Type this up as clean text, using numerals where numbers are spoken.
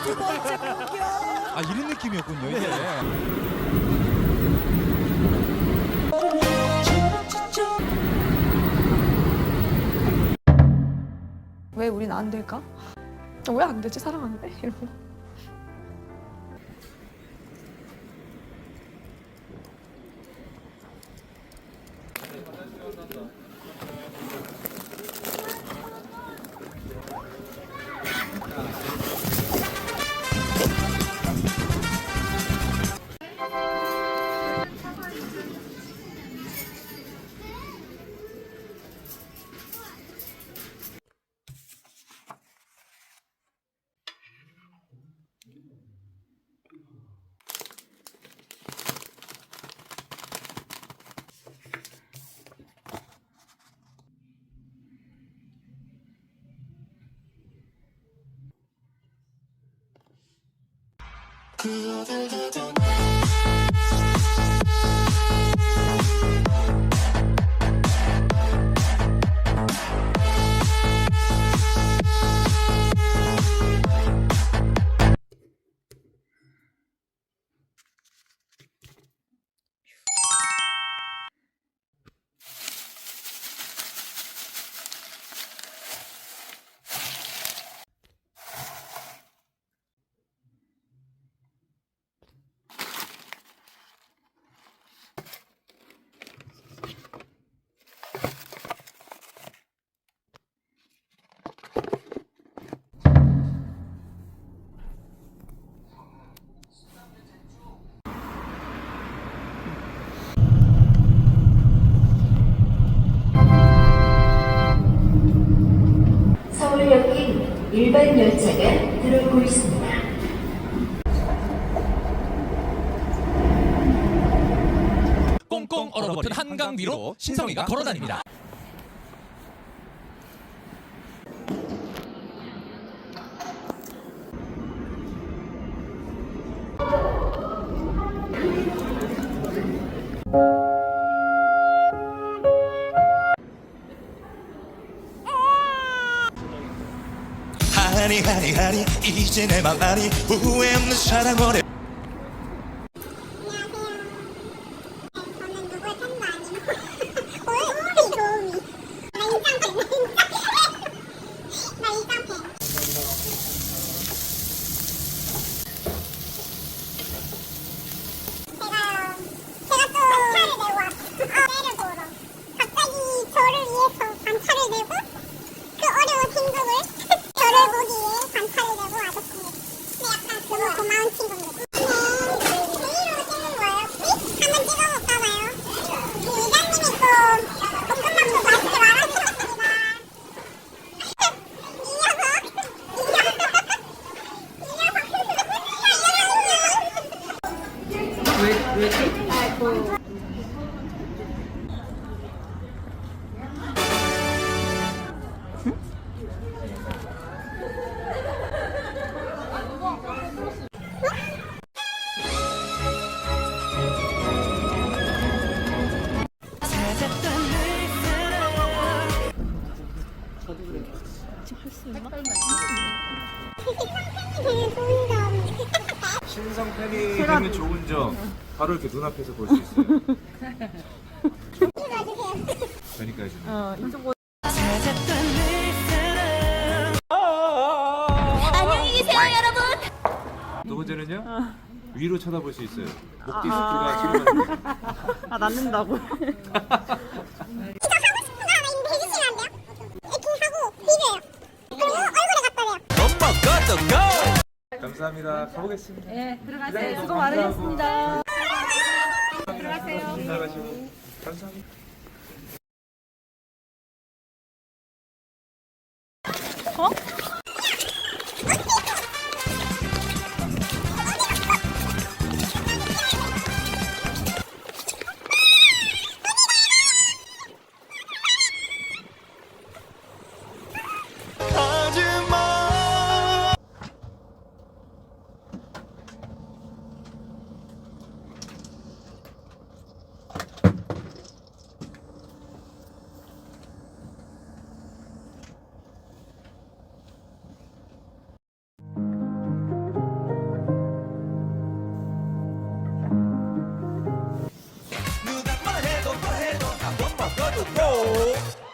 두 번째 공격. 아, 이런 느낌이었군요. 이게. 왜 우린 안 될까? 왜 안 되지? 사랑하는데 이러고. 서울역인 일반 열차가 들어오고 있습니다. 꽁꽁 얼어붙은 한강 위로 신성이가 걸어다닙니다. 하니 이제 내 맘 아니 후회 없는 사랑원에 신성 팬이 되면 좋은 점 바로 이렇게 눈앞에서 볼 수 있어요. 그러니까 해주네. 안녕히 계세요, 여러분. 두 번째는요? 위로 쳐다볼 수 있어요. 목 디스크가 치료받는. 아, 낳는다고? 감사합니다. 가보겠습니다. 네, 들어가세요. 수고 많으셨습니다. 들어가세요. 나가시고 감사합니다. 오